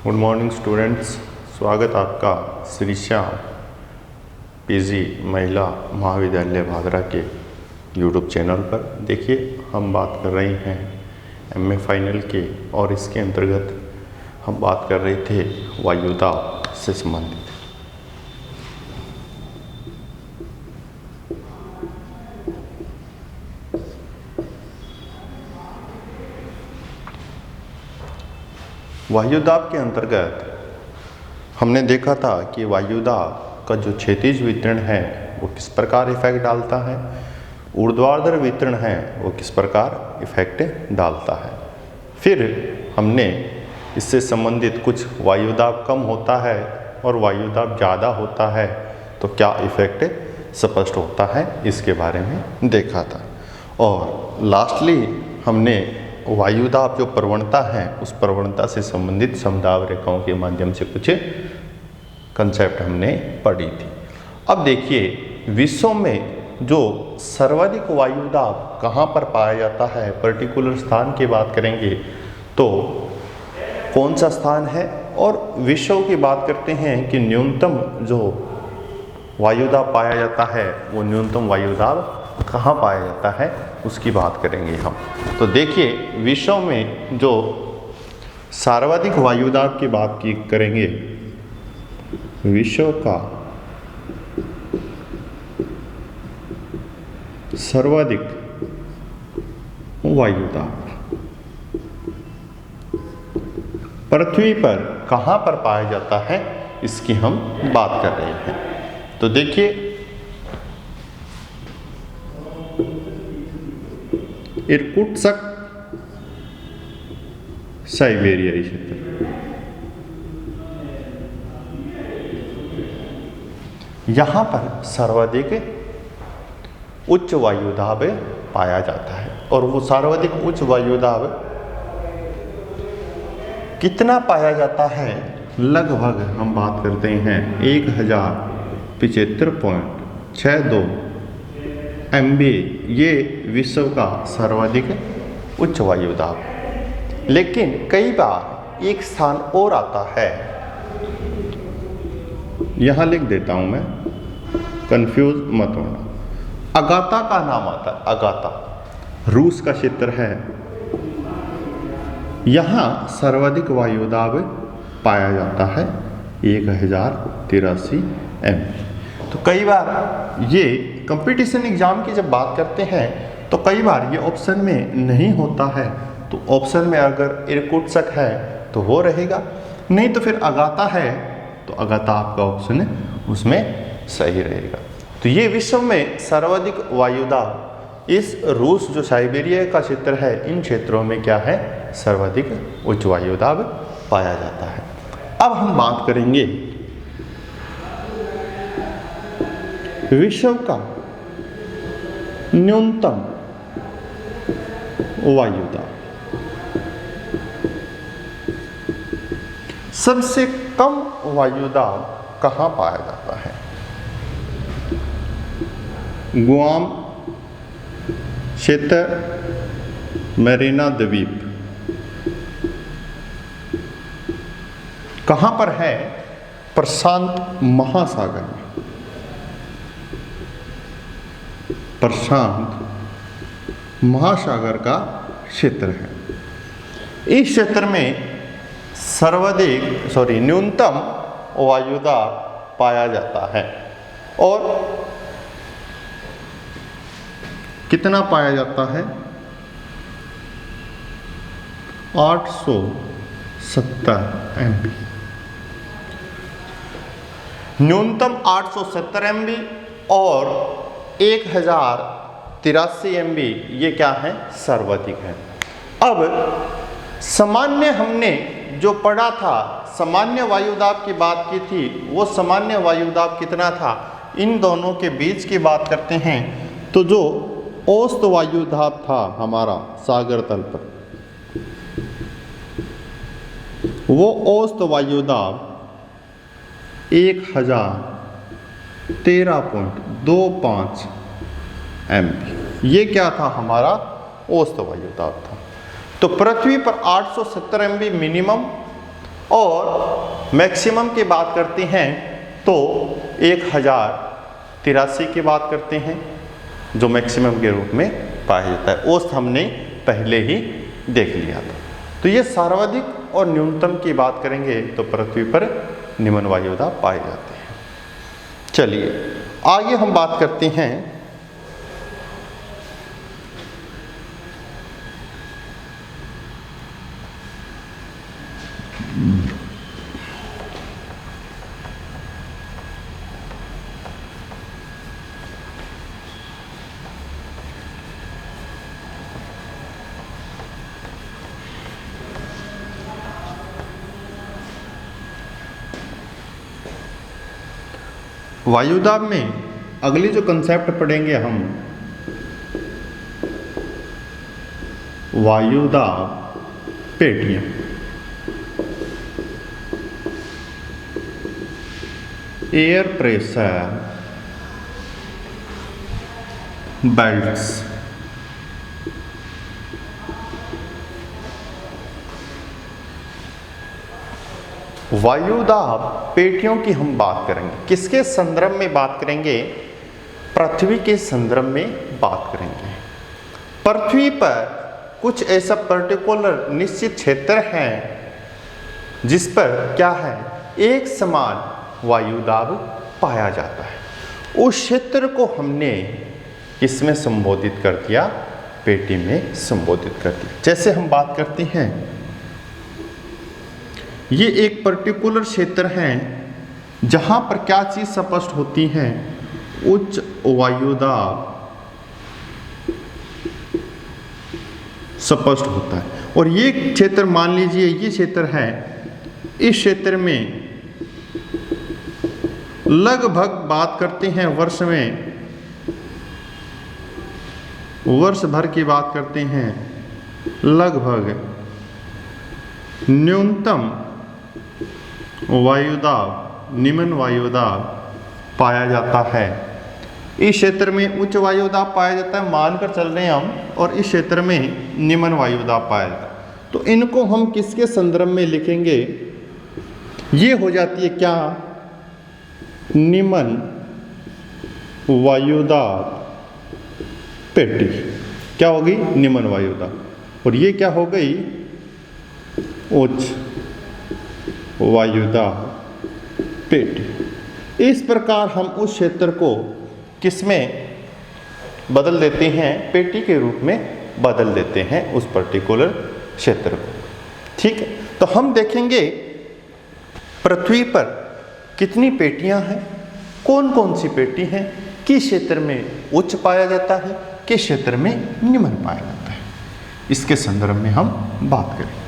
Good morning students, स्वागत आपका Shri Shyam PG महिला महाविद्यालय भादरा के यूट्यूब चैनल पर। देखिए, हम बात कर रहे हैं एमए फाइनल के, और इसके अंतर्गत हम बात कर रहे थे वायुदाब से संबंधित। वायुदाब के अंतर्गत हमने देखा था कि वायुदाब का जो क्षैतिज वितरण है वो किस प्रकार इफेक्ट डालता है, ऊर्ध्वाधर वितरण है वो किस प्रकार इफेक्ट डालता है। फिर हमने इससे संबंधित कुछ वायुदाब कम होता है और वायुदाब ज़्यादा होता है तो क्या इफेक्ट स्पष्ट होता है, इसके बारे में देखा था। और लास्टली हमने वायुदाब जो प्रवणता है उस प्रवणता से संबंधित समदाब रेखाओं के माध्यम से कुछ कंसेप्ट हमने पढ़ी थी। अब देखिए, विश्व में जो सर्वाधिक वायुदाब कहाँ पर पाया जाता है, पर्टिकुलर स्थान की बात करेंगे तो कौन सा स्थान है, और विश्व की बात करते हैं कि न्यूनतम जो वायुदाब पाया जाता है वो न्यूनतम वायुदाब कहाँ पाया जाता है उसकी बात करेंगे हम। तो देखिए, विश्व में जो सर्वाधिक वायुदाब की बात की करेंगे, विश्व का सर्वाधिक वायुदाब पृथ्वी पर कहाँ पर पाया जाता है इसकी हम बात कर रहे हैं। तो देखिए, इरकुत्स्क साइबेरियाई क्षेत्र, यहां पर सर्वाधिक उच्च वायुदाब पाया जाता है। और वो सर्वाधिक उच्च वायुदाब कितना पाया जाता है, लगभग हम बात करते हैं 1075.62 MB, ये विश्व का सर्वाधिक उच्च वायुदाब। लेकिन कई बार एक स्थान और आता है, यहां लिख देता हूं मैं, कंफ्यूज मत होना। अगाता का नाम आता है, अगाता रूस का क्षेत्र है, यहां सर्वाधिक वायुदाब पाया जाता है 1083 MB। तो कई बार ये कंपटीशन एग्जाम की जब बात करते हैं तो कई बार ये ऑप्शन में नहीं होता है, तो ऑप्शन में अगर इरकुत्स्क है तो वो रहेगा, नहीं तो फिर अगाता है तो अगाता आपका ऑप्शन है उसमें सही रहेगा। तो ये विश्व में सर्वाधिक वायुदाब इस रूस जो साइबेरिया का क्षेत्र है, इन क्षेत्रों में क्या है, सर्वाधिक उच्च वायुदाब पाया जाता है। अब हम बात करेंगे विश्व का न्यूनतम वायुदाब। सबसे कम वायुदाब कहाँ पाया जाता है, गुआम क्षेत्र, मैरीना द्वीप, कहाँ पर है, प्रशांत महासागर में। प्रशांत महासागर का क्षेत्र है। इस क्षेत्र में न्यूनतम वायुदाब पाया जाता है। और कितना पाया जाता है, 870 MB, न्यूनतम 870 MB और 1083 MB, ये क्या है, सर्वाधिक है। अब सामान्य हमने जो पढ़ा था, सामान्य वायुदाब की बात की थी, वो सामान्य वायुदाब कितना था, इन दोनों के बीच की बात करते हैं। तो जो औसत वायुदाब था हमारा सागर तल पर, वो औसत वायुदाब 1013.25 MB, ये क्या था, हमारा औसत वायुदाब था। तो पृथ्वी पर 870 MB मिनिमम और मैक्सिमम की बात करते हैं तो 1083 की बात करते हैं जो मैक्सिमम के रूप में पाया जाता है। औसत हमने पहले ही देख लिया था। तो ये सर्वाधिक और न्यूनतम की बात करेंगे तो पृथ्वी पर निम्न वायुदाब पाए जाते हैं। चलिए आगे हम बात करते हैं वायुदाब में। अगली जो कंसेप्ट पढ़ेंगे हम वायुदाब पेटियां। Air pressure belts. वायुदाब पेटियों की हम बात करेंगे। किसके संदर्भ में बात करेंगे? पृथ्वी के संदर्भ में बात करेंगे। पृथ्वी पर कुछ ऐसा पर्टिकुलर निश्चित क्षेत्र है जिस पर क्या है, एक समान वायुदाब पाया जाता है। उस क्षेत्र को हमने किसमें संबोधित कर दिया? पेटी में संबोधित कर दिया। जैसे हम बात करते हैं, ये एक पर्टिकुलर क्षेत्र है जहां पर क्या चीज स्पष्ट होती है? उच्च वायुदाब स्पष्ट होता है। और ये क्षेत्र मान लीजिए ये क्षेत्र है, इस क्षेत्र में लगभग बात करते हैं वर्ष में, वर्ष भर की बात करते हैं, लगभग न्यूनतम वायुदाब, निम्न वायुदाब पाया जाता है। इस क्षेत्र में उच्च वायुदाब पाया जाता है, मानकर चल रहे हैं हम, और इस क्षेत्र में निम्न वायुदाब पाया जाता है। तो इनको हम किसके संदर्भ में लिखेंगे? ये हो जाती है क्या? निम्न वायुदाब पेटी। क्या होगी? निम्न वायुदाब। और ये क्या हो गई? उच्च वायुदाब पेटी। इस प्रकार हम उस क्षेत्र को किसमें बदल देते हैं? पेटी के रूप में बदल देते हैं उस पर्टिकुलर क्षेत्र को। ठीक है, तो हम देखेंगे पृथ्वी पर कितनी पेटियां हैं, कौन कौन सी पेटी हैं, किस क्षेत्र में उच्च पाया जाता है, किस क्षेत्र में निम्न पाया जाता है। इसके संदर्भ में हम बात करें।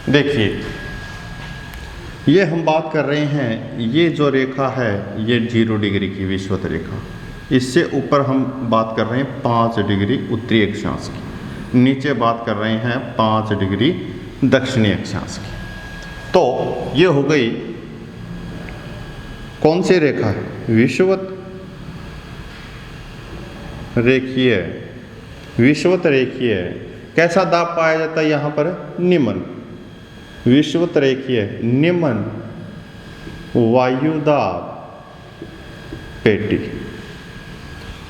देखिए, ये हम बात कर रहे हैं, ये जो रेखा है ये 0 डिग्री की विषुवत रेखा। इससे ऊपर हम बात कर रहे हैं 5 डिग्री उत्तरी अक्षांश की, नीचे बात कर रहे हैं 5 डिग्री दक्षिणी अक्षांश की। तो ये हो गई कौन सी रेखा है? विषुवत रेखीय, विषुवत रेखीय कैसा दाब पाया जाता है यहाँ पर? निम्न विषुवत रेखीय निम्न वायुदाब पेटी।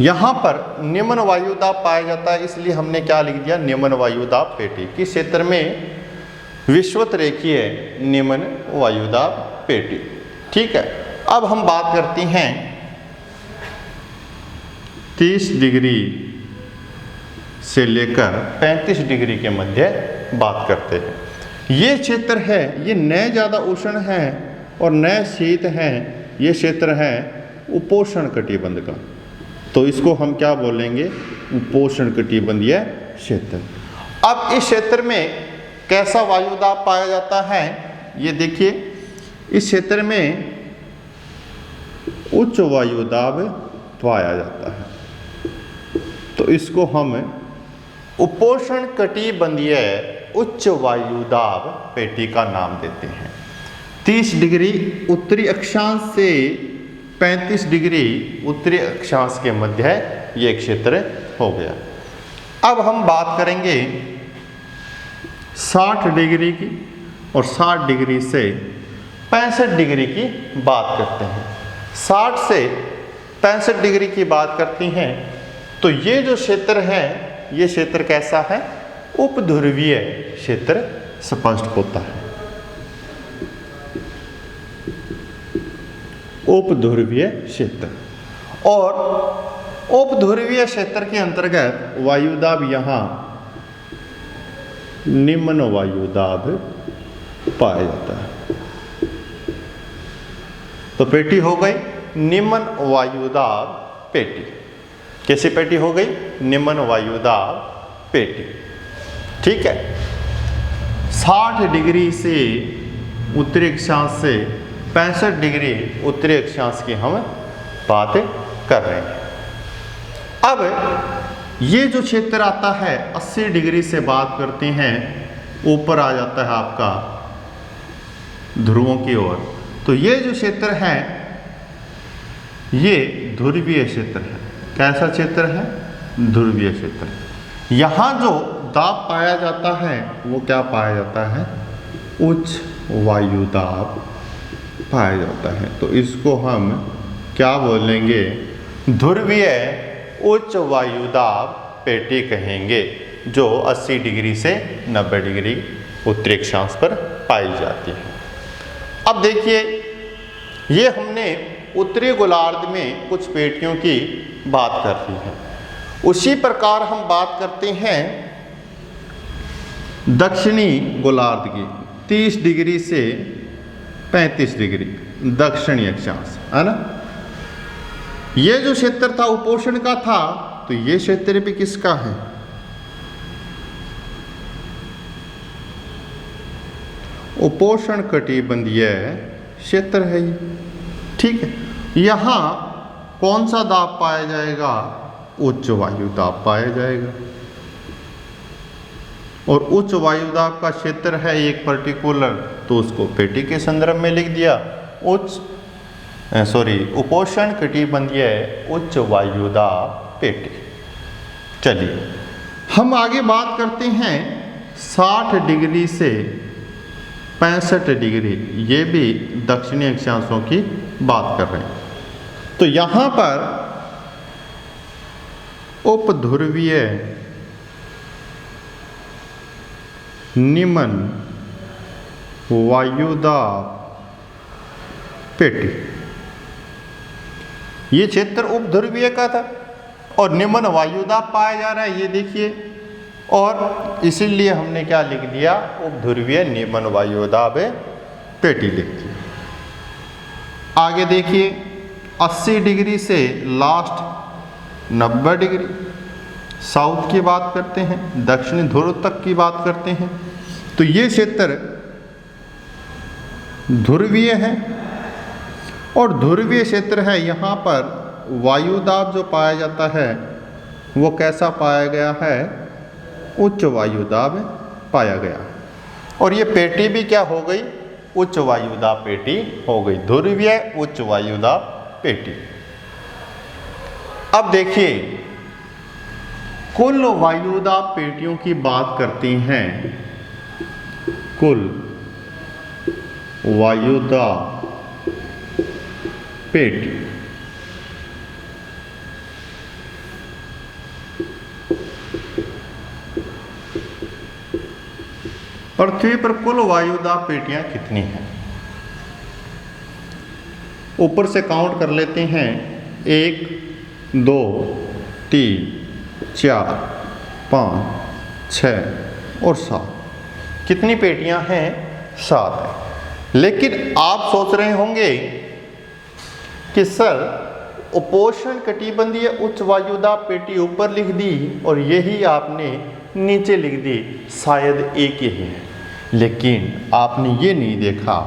यहां पर निम्न वायुदाब पाया जाता है, इसलिए हमने क्या लिख दिया? निम्न वायुदाब पेटी। किस क्षेत्र में? विषुवत रेखीय निम्न वायुदाब पेटी। ठीक है, अब हम बात करते हैं 30 डिग्री से लेकर 35 डिग्री के मध्य बात करते हैं। ये क्षेत्र है, ये न ज़्यादा उष्ण है और न शीत है, ये क्षेत्र है उपोष्ण कटिबंध का। तो इसको हम क्या बोलेंगे? उपोष्ण कटिबंधीय क्षेत्र। अब इस क्षेत्र में कैसा वायुदाब पाया जाता है? ये देखिए, इस क्षेत्र में उच्च वायुदाब पाया जाता है, तो इसको हम उपोष्ण कटिबंधीय उच्च वायुदाब पेटी का नाम देते हैं। 30 डिग्री उत्तरी अक्षांश से 35 डिग्री उत्तरी अक्षांश के मध्य ये क्षेत्र हो गया। अब हम बात करेंगे 60 डिग्री की, और 60 डिग्री से 65 डिग्री की बात करते हैं। 60 से 65 डिग्री की बात करती हैं, तो ये जो क्षेत्र है, ये क्षेत्र कैसा है? उपध्रुवीय क्षेत्र स्पष्ट होता है। उपध्रुवीय क्षेत्र, और उपध्रुवीय क्षेत्र के अंतर्गत वायुदाब यहाँ निम्न वायुदाब पाया जाता है। तो पेटी हो गई निम्न वायुदाब पेटी। कैसी पेटी हो गई? निम्न वायुदाब पेटी। ठीक है, 60 डिग्री से उत्तरी अक्षांश से 65 डिग्री उत्तरी अक्षांश की हम बात कर रहे हैं। अब ये जो क्षेत्र आता है 80 डिग्री से बात करते हैं, ऊपर आ जाता है आपका ध्रुवों की ओर। तो ये जो क्षेत्र है, ये ध्रुवीय क्षेत्र है। कैसा क्षेत्र है? ध्रुवीय क्षेत्र। यहाँ जो दाब पाया जाता है वो क्या पाया जाता है? उच्च वायुदाब पाया जाता है। तो इसको हम क्या बोलेंगे? ध्रुवीय उच्च वायुदाब पेटी कहेंगे, जो 80 डिग्री से 90 डिग्री उत्तरी अक्षांश पर पाई जाती है। अब देखिए, ये हमने उत्तरी गोलार्ध में कुछ पेटियों की बात कर ली है। उसी प्रकार हम बात करते हैं दक्षिणी गोलार्ध की, 30 डिग्री से 35 डिग्री दक्षिणी अक्षांश, है ना। ये जो क्षेत्र था उपोष्ण का था, तो ये क्षेत्र भी किसका है? उपोष्ण कटिबंधीय क्षेत्र है ये। ठीक है, यहाँ कौन सा दाब पाया जाएगा? उच्च वायुदाब पाया जाएगा। और उच्च वायुदाब का क्षेत्र है एक पर्टिकुलर, तो उसको पेटी के संदर्भ में लिख दिया। उपोष्ण कटिबंधीय उच्च वायुदाब पेटी। चलिए हम आगे बात करते हैं 60 डिग्री से 65 डिग्री, ये भी दक्षिणी अक्षांशों की बात कर रहे हैं। तो यहाँ पर उपध्रुवीय निम्न वायुदाब पेटी, ये क्षेत्र उपध्रुवीय का था और निम्न वायुदाब पाया जा रहा है, ये देखिए। और इसीलिए हमने क्या लिख दिया? उपध्रुवीय निम्न वायुदाब पेटी लिख दिया। आगे देखिए, 80 डिग्री से लास्ट 90 डिग्री साउथ की बात करते हैं, दक्षिणी ध्रुव तक की बात करते हैं। तो ये क्षेत्र ध्रुवीय है, और ध्रुवीय क्षेत्र है। यहाँ पर वायुदाब जो पाया जाता है वो कैसा पाया गया है? उच्च वायुदाब पाया गया। और ये पेटी भी क्या हो गई? उच्च वायुदाब पेटी हो गई, ध्रुवीय उच्च वायुदाब पेटी। अब देखिए कुल वायुदाब पेटियों की बात करते हैं, कुल वायुदाब पेटी पृथ्वी पर कुल वायुदाब पेटियां कितनी हैं? ऊपर से काउंट कर लेते हैं, 1 2 3 4 5 6 और 7। कितनी पेटियां हैं? 7 है। लेकिन आप सोच रहे होंगे कि सर उपोष्ण कटिबंधीय उच्च वायुदाब पेटी ऊपर लिख दी और यही आपने नीचे लिख दी, शायद एक ही है। लेकिन आपने ये नहीं देखा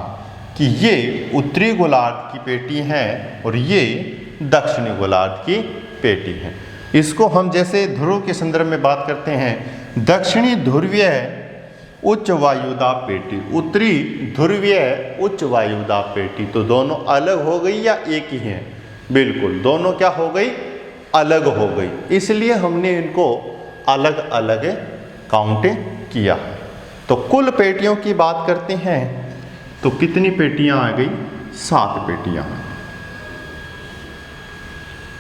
कि ये उत्तरी गोलार्ध की पेटी है और ये दक्षिणी गोलार्ध की पेटी है। इसको हम जैसे ध्रुव के संदर्भ में बात करते हैं, दक्षिणी ध्रुवीय उच्च वायुदाब पेटी, उत्तरी ध्रुवीय उच्च वायुदाब पेटी। तो दोनों अलग हो गई या एक ही है? बिल्कुल, दोनों क्या हो गई? अलग हो गई। इसलिए हमने इनको अलग अलग काउंट किया। तो कुल पेटियों की बात करते हैं तो कितनी पेटियां आ गई? 7 पेटियां।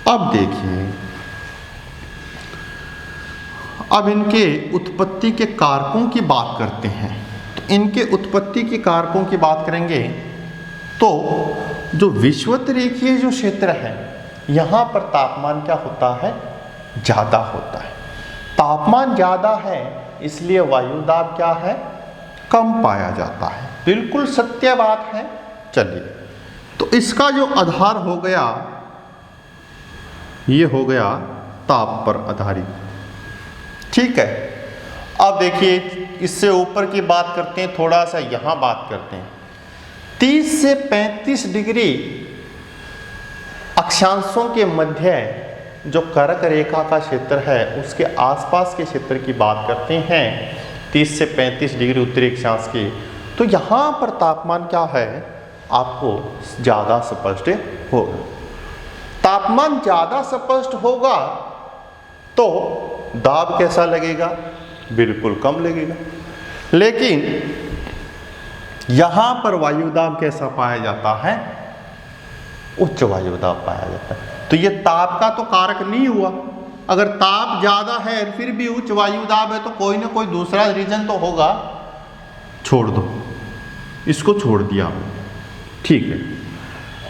अब देखिए, अब इनके उत्पत्ति के कारकों की बात करते हैं। तो इनके उत्पत्ति के कारकों की बात करेंगे तो जो विषुवत रेखीय जो क्षेत्र है, यहां पर तापमान क्या होता है? ज्यादा होता है। तापमान ज्यादा है इसलिए वायुदाब क्या है? कम पाया जाता है। बिल्कुल सत्य बात है। चलिए, तो इसका जो आधार हो गया, ये हो गया ताप पर आधारित। ठीक है। अब देखिए, इससे ऊपर की बात करते हैं, थोड़ा सा यहां बात करते हैं। 30 से 35 डिग्री अक्षांशों के मध्य जो कर्क रेखा का क्षेत्र है, उसके आसपास के क्षेत्र की बात करते हैं, 30 से 35 डिग्री उत्तरी अक्षांश की। तो यहां पर तापमान क्या है? आपको ज्यादा स्पष्ट होगा। तापमान ज्यादा स्पष्ट होगा तो दाब कैसा लगेगा? बिल्कुल कम लगेगा। लेकिन यहां पर वायुदाब कैसा पाया जाता है? उच्च वायुदाब पाया जाता है। तो ये ताप का तो कारक नहीं हुआ। अगर ताप ज्यादा है फिर भी उच्च वायुदाब है तो कोई ना कोई दूसरा रीजन तो होगा। छोड़ दो, इसको छोड़ दिया। ठीक है।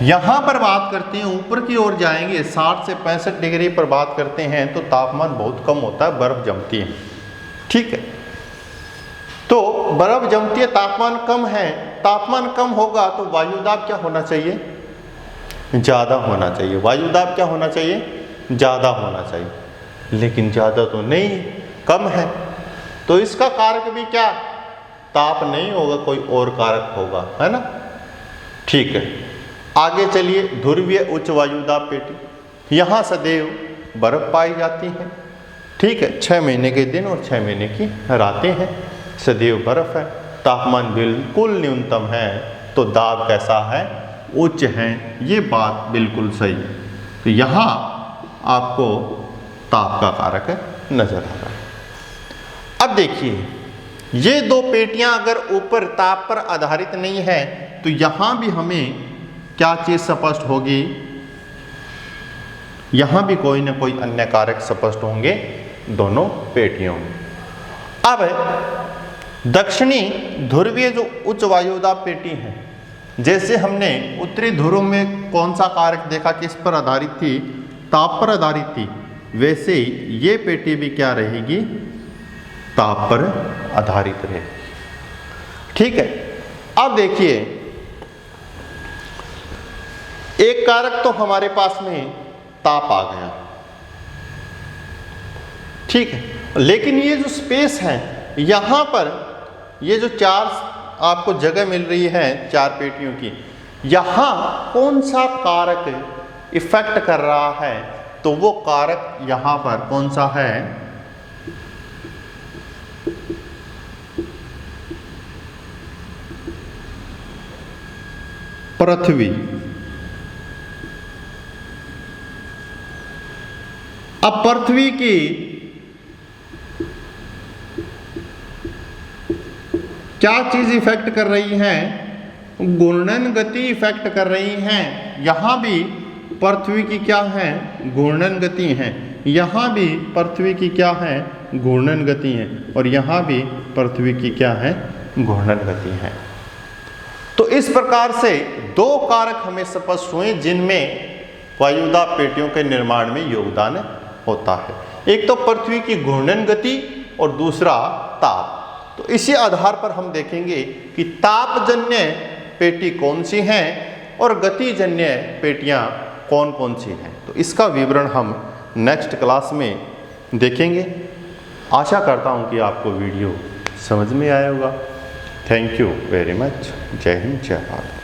यहां पर बात करते हैं, ऊपर की ओर जाएंगे, 60 से 65 डिग्री पर बात करते हैं तो तापमान बहुत कम होता है, बर्फ जमती है। ठीक है। तो बर्फ जमती है, तापमान कम है। तापमान कम होगा तो वायुदाब क्या होना चाहिए? ज्यादा होना चाहिए। वायुदाब क्या होना चाहिए? ज्यादा होना चाहिए। लेकिन ज्यादा तो नहीं, कम है। तो इसका कारक भी क्या? ताप नहीं होगा, कोई और कारक होगा, है ना? ठीक है। आगे चलिए, ध्रुवीय उच्च वायुदाब पेटी। यहां सदैव बर्फ पाई जाती है। ठीक है। 6 महीने के दिन और 6 महीने की रातें हैं, सदैव बर्फ है। तापमान बिल्कुल न्यूनतम है तो दाब कैसा है? उच्च है। ये बात बिल्कुल सही है। तो यहां आपको ताप का कारक नजर आ रहा है। अब देखिए, ये दो पेटियां अगर ऊपर ताप पर आधारित नहीं है तो यहां भी हमें क्या चीज स्पष्ट होगी? यहां भी कोई ना कोई अन्य कारक स्पष्ट होंगे दोनों पेटियों में। अब दक्षिणी ध्रुवीय जो उच्च वायुदाब पेटी है, जैसे हमने उत्तरी ध्रुव में कौन सा कारक देखा, किस पर आधारित थी? ताप पर आधारित थी। वैसे ही ये पेटी भी क्या रहेगी? ताप पर आधारित रहेगी। ठीक है। अब देखिए, एक कारक तो हमारे पास में ताप आ गया। ठीक है। लेकिन ये जो स्पेस है, यहां पर ये जो 4 आपको जगह मिल रही है 4 पेटियों की, यहां कौन सा कारक इफेक्ट कर रहा है? तो वो कारक यहां पर कौन सा है? पृथ्वी। अब पृथ्वी की क्या चीज इफेक्ट कर रही है? घूर्णन गति इफेक्ट कर रही है। यहां भी पृथ्वी की क्या है? घूर्णन गति है। यहां भी पृथ्वी की क्या है? घूर्णन गति है। और यहां भी पृथ्वी की क्या है? घूर्णन गति है। तो इस प्रकार से दो कारक हमें स्पष्ट हुए जिनमें वायुदा पेटियों के निर्माण में योगदान होता है। एक तो पृथ्वी की घूर्णन गति और दूसरा ताप। तो इसी आधार पर हम देखेंगे कि तापजन्य पेटी कौन सी हैं और गतिजन्य पेटियां कौन कौन सी हैं। तो इसका विवरण हम नेक्स्ट क्लास में देखेंगे। आशा करता हूं कि आपको वीडियो समझ में आया होगा। Thank you very much. जय हिंद, जय भारत।